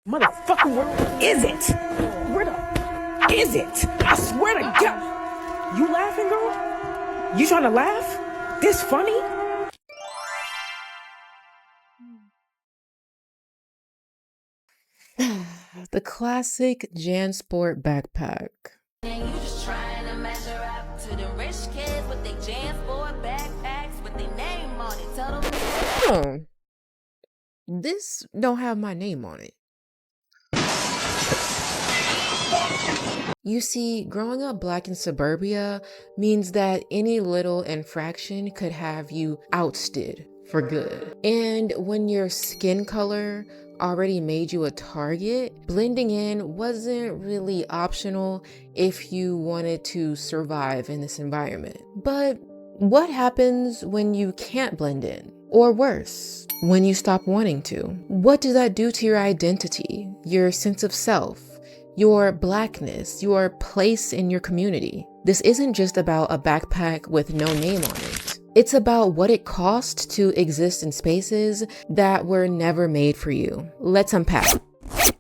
Motherfucker, where is it? Where the is it? I swear to God. You laughing, girl? You trying to laugh? This funny? The classic JanSport backpack. And you just trying to measure up to the rich kids with their JanSport backpacks with their name on it. Tell them. Oh, this don't have my name on it. You see, growing up black in suburbia means that any little infraction could have you ousted for good. And when your skin color already made you a target, blending in wasn't really optional if you wanted to survive in this environment. But what happens when you can't blend in? Or worse, when you stop wanting to? What does that do to your identity, your sense of self, your blackness, your place in your community? This isn't just about a backpack with no name on it. It's about what it costs to exist in spaces that were never made for you. Let's unpack.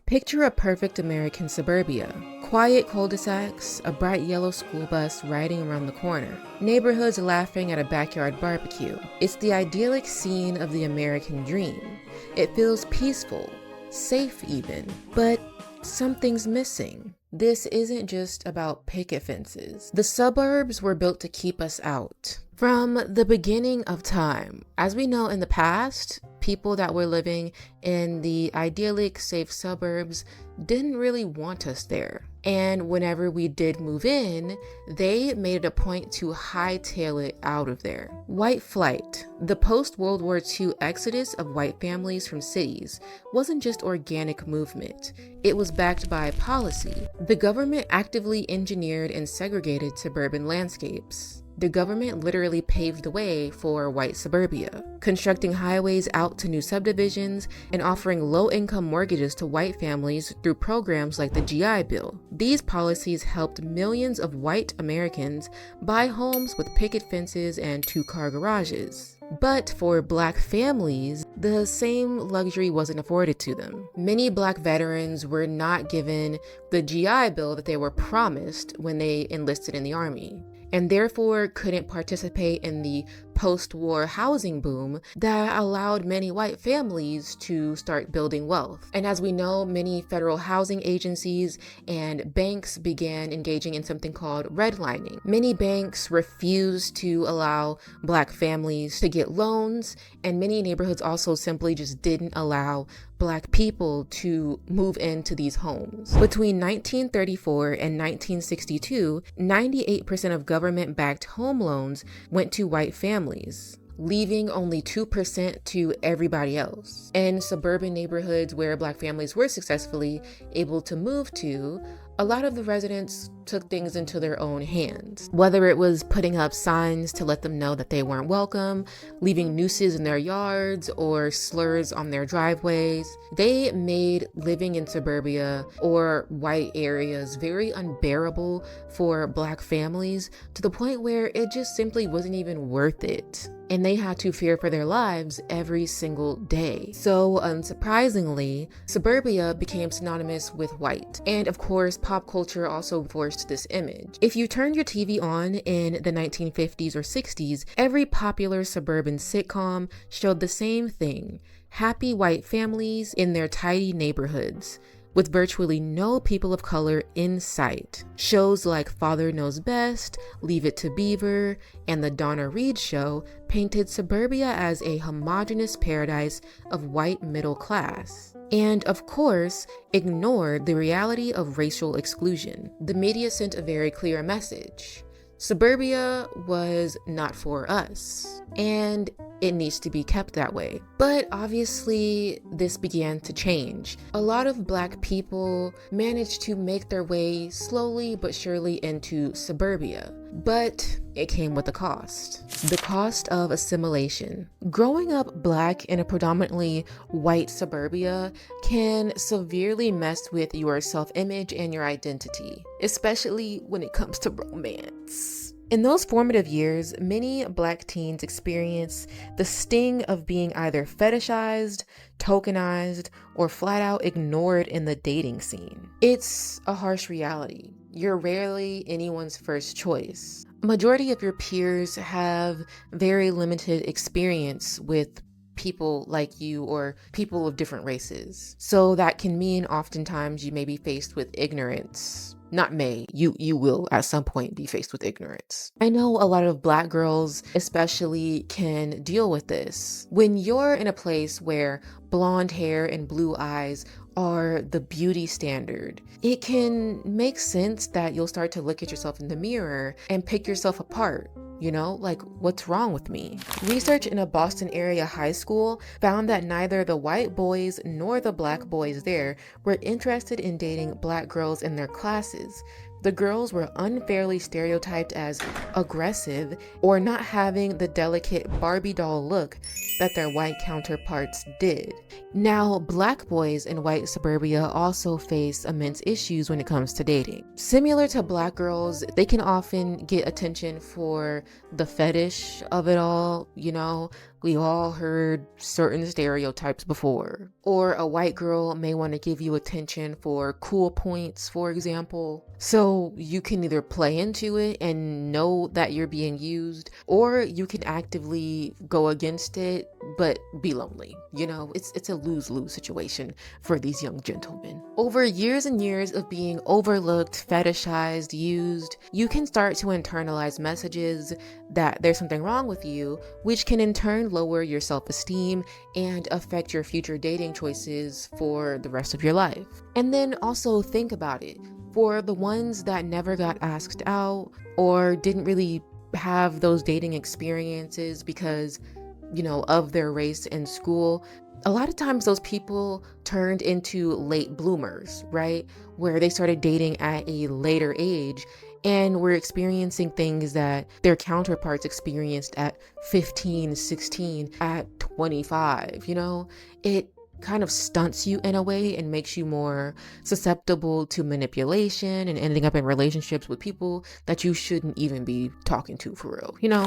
Picture a perfect American suburbia. Quiet cul-de-sacs, a bright yellow school bus riding around the corner, neighborhoods laughing at a backyard barbecue. It's the idyllic scene of the American dream. It feels peaceful, safe even, but something's missing. This isn't just about picket fences. The suburbs were built to keep us out. From the beginning of time, as we know in the past, people that were living in the idyllic, safe suburbs didn't really want us there. And whenever we did move in, they made it a point to hightail it out of there. White flight, the post-World War II exodus of white families from cities, wasn't just organic movement. It was backed by policy. The government actively engineered and segregated suburban landscapes. The government literally paved the way for white suburbia, constructing highways out to new subdivisions and offering low-income mortgages to white families through programs like the GI Bill. These policies helped millions of white Americans buy homes with picket fences and two-car garages. But for black families, the same luxury wasn't afforded to them. Many black veterans were not given the GI Bill that they were promised when they enlisted in the army, and therefore couldn't participate in the post-war housing boom that allowed many white families to start building wealth. And as we know, many federal housing agencies and banks began engaging in something called redlining. Many banks refused to allow black families to get loans, and many neighborhoods also simply just didn't allow black people to move into these homes. Between 1934 and 1962, 98% of government-backed home loans went to white families, leaving only 2% to everybody else. In suburban neighborhoods where black families were successfully able to move to, a lot of the residents took things into their own hands. Whether it was putting up signs to let them know that they weren't welcome, leaving nooses in their yards, or slurs on their driveways, they made living in suburbia or white areas very unbearable for black families, to the point where it just simply wasn't even worth it. And they had to fear for their lives every single day. So unsurprisingly, suburbia became synonymous with white. And of course, pop culture also forced this image. If you turned your TV on in the 1950s or 60s, every popular suburban sitcom showed the same thing: happy white families in their tidy neighborhoods, with virtually no people of color in sight. Shows like Father Knows Best, Leave It to Beaver, and The Donna Reed Show painted suburbia as a homogeneous paradise of white middle class. And of course, ignored the reality of racial exclusion. The media sent a very clear message: suburbia was not for us, and it needs to be kept that way. But obviously, this began to change. A lot of black people managed to make their way slowly but surely into suburbia, but it came with a cost. The cost of assimilation. Growing up black in a predominantly white suburbia can severely mess with your self-image and your identity, especially when it comes to romance. In those formative years, many Black teens experience the sting of being either fetishized, tokenized, or flat out ignored in the dating scene. It's a harsh reality. You're rarely anyone's first choice. A majority of your peers have very limited experience with people like you or people of different races. So that can mean oftentimes you may be faced with ignorance. Not may, you will at some point be faced with ignorance. I know a lot of Black girls especially can deal with this. When you're in a place where blonde hair and blue eyes are the beauty standard, it can make sense that you'll start to look at yourself in the mirror and pick yourself apart. You know, like, what's wrong with me? Research in a Boston area high school found that neither the white boys nor the Black boys there were interested in dating Black girls in their classes. The girls were unfairly stereotyped as aggressive or not having the delicate Barbie doll look that their white counterparts did. Now, Black boys in white suburbia also face immense issues when it comes to dating. Similar to Black girls, they can often get attention for the fetish of it all, you know. We all heard certain stereotypes before. Or a white girl may want to give you attention for cool points, for example. So you can either play into it and know that you're being used, or you can actively go against it, but be lonely. You know, it's a lose-lose situation for these young gentlemen. Over years and years of being overlooked, fetishized, used, you can start to internalize messages that there's something wrong with you, which can in turn lower your self-esteem and affect your future dating choices for the rest of your life. And then also think about it. For the ones that never got asked out or didn't really have those dating experiences because, you know, of their race in school, a lot of times those people turned into late bloomers, right? Where they started dating at a later age and were experiencing things that their counterparts experienced at 15, 16, at 25, you know? It kind of stunts you in a way and makes you more susceptible to manipulation and ending up in relationships with people that you shouldn't even be talking to for real, you know?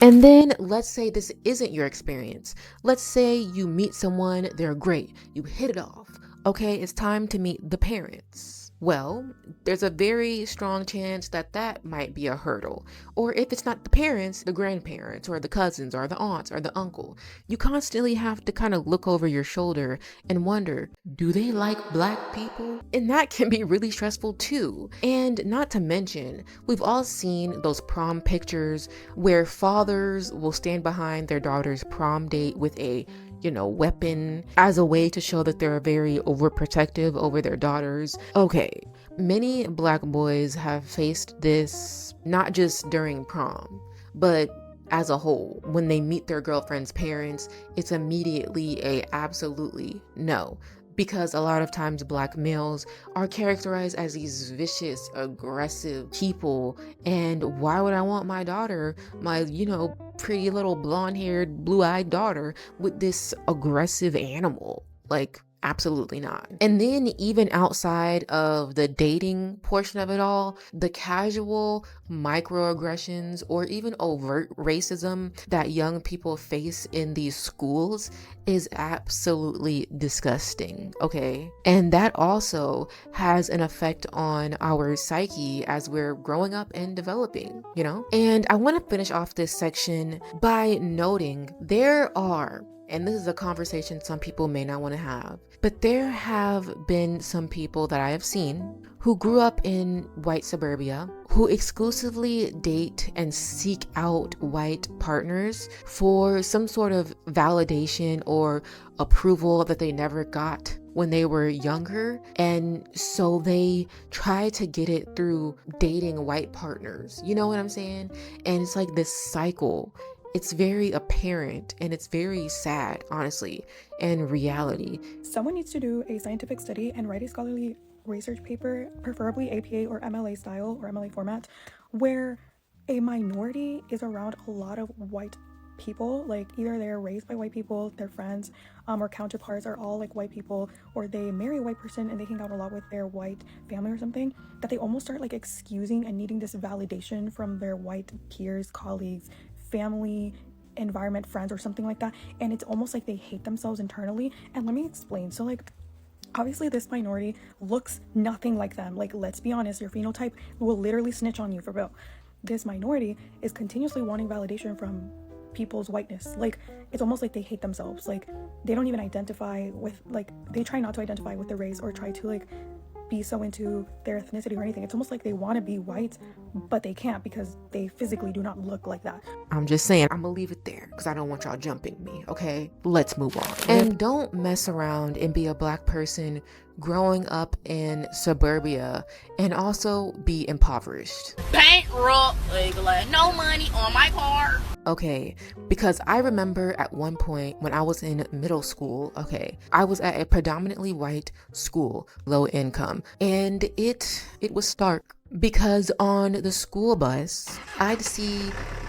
And then let's say this isn't your experience. Let's say you meet someone, they're great, you hit it off. Okay, it's time to meet the parents. Well, there's a very strong chance that that might be a hurdle. Or if it's not the parents, the grandparents, or the cousins, or the aunts, or the uncle. You constantly have to kind of look over your shoulder and wonder, do they like Black people? And that can be really stressful too. And not to mention, we've all seen those prom pictures where fathers will stand behind their daughter's prom date with a weapon as a way to show that they're very overprotective over their daughters. Okay, many Black boys have faced this not just during prom, but as a whole. When they meet their girlfriend's parents, it's immediately a absolutely no. Because a lot of times Black males are characterized as these vicious, aggressive people. And why would I want my daughter, my, pretty little blonde-haired, blue-eyed daughter with this aggressive animal? Like, absolutely not. And then even outside of the dating portion of it all, the casual microaggressions or even overt racism that young people face in these schools is absolutely disgusting, okay? And that also has an effect on our psyche as we're growing up and developing, you know? And I want to finish off this section by noting there are, and this is a conversation some people may not want to have, but there have been some people that I have seen who grew up in white suburbia, who exclusively date and seek out white partners for some sort of validation or approval that they never got when they were younger. And so they try to get it through dating white partners. You know what I'm saying? And it's like this cycle. It's very apparent and it's very sad, honestly, and reality. Someone needs to do a scientific study and write a scholarly research paper, preferably APA or MLA style or MLA format, where a minority is around a lot of white people, like either they're raised by white people, their friends or counterparts are all like white people, or they marry a white person and they hang out a lot with their white family or something, that they almost start like excusing and needing this validation from their white peers, colleagues, family, environment, friends, or something like that. And it's almost like they hate themselves internally. And let me explain. So like, obviously this minority looks nothing like them. Like, let's be honest, your phenotype will literally snitch on you for real. This minority is continuously wanting validation from people's whiteness. Like, it's almost like they hate themselves. Like, they don't even identify with, like, they try not to identify with their race or try to like be so into their ethnicity or anything. It's almost like they want to be white, but they can't because they physically do not look like that. I'm just saying, I'm gonna leave it there because I don't want y'all jumping me, okay? Let's move on. And don't mess around and be a black person growing up in suburbia and also be impoverished. Bankrupt, like no money on my part. Okay, because I remember at one point when I was in middle school, okay, I was at a predominantly white school, low income, and it was stark because on the school bus, I'd see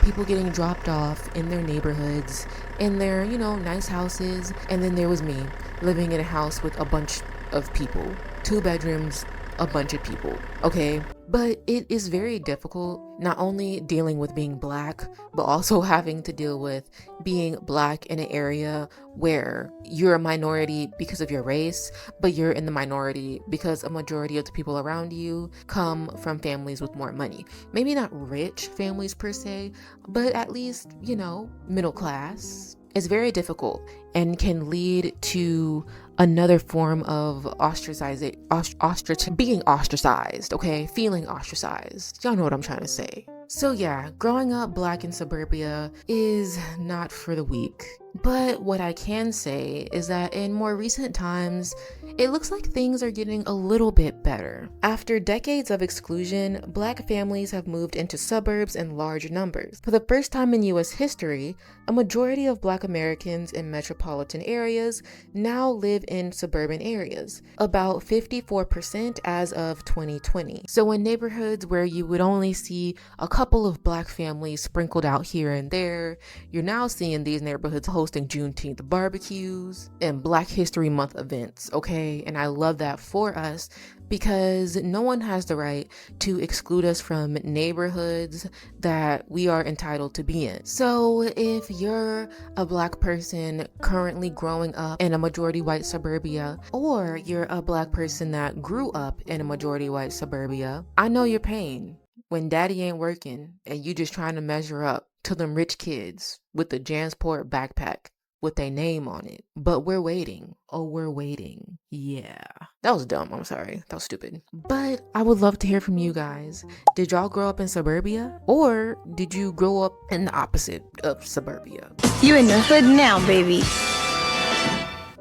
people getting dropped off in their neighborhoods, in their, nice houses, and then there was me living in a house with a bunch of people, 2 bedrooms, a bunch of people, okay? But it is very difficult, not only dealing with being black, but also having to deal with being black in an area where you're a minority because of your race, but you're in the minority because a majority of the people around you come from families with more money. Maybe not rich families per se, but at least, middle class. It's very difficult and can lead to another form of being ostracized, okay? Feeling ostracized. Y'all know what I'm trying to say. So yeah, growing up black in suburbia is not for the weak. But what I can say is that in more recent times, it looks like things are getting a little bit better. After decades of exclusion, black families have moved into suburbs in large numbers. For the first time in US history, a majority of black Americans in metropolitan areas now live in suburban areas, about 54% as of 2020. So in neighborhoods where you would only see a couple of black families sprinkled out here and there, you're now seeing these neighborhoods hosting Juneteenth barbecues and Black History Month events, okay? And I love that for us because no one has the right to exclude us from neighborhoods that we are entitled to be in. So if you're a black person currently growing up in a majority white suburbia, or you're a black person that grew up in a majority white suburbia, I know your pain when daddy ain't working and you just trying to measure up to them rich kids with the Jansport backpack with their name on it. But we're waiting. Oh, we're waiting. Yeah. That was dumb. I'm sorry. That was stupid. But I would love to hear from you guys. Did y'all grow up in suburbia? Or did you grow up in the opposite of suburbia? You in the hood now, baby.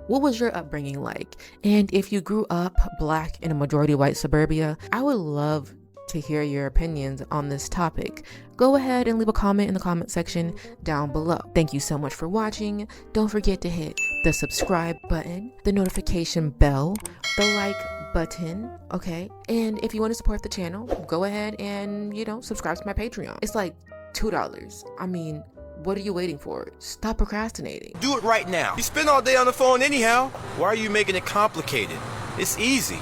What was your upbringing like? And if you grew up black in a majority white suburbia, I would love to hear your opinions on this topic. Go ahead and leave a comment in the comment section down below. Thank you so much for watching. Don't forget to hit the subscribe button, the notification bell, the like button, okay? And if you want to support the channel, go ahead and, subscribe to my Patreon. It's like $2. I mean, what are you waiting for? Stop procrastinating. Do it right now. You spend all day on the phone anyhow. Why are you making it complicated? It's easy.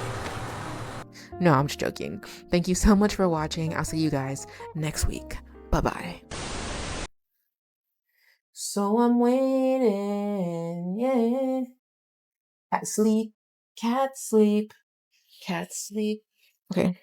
No, I'm just joking. Thank you so much for watching. I'll see you guys next week. Bye-bye. So I'm waiting, yeah. Cat sleep, cat sleep, cat sleep. Okay.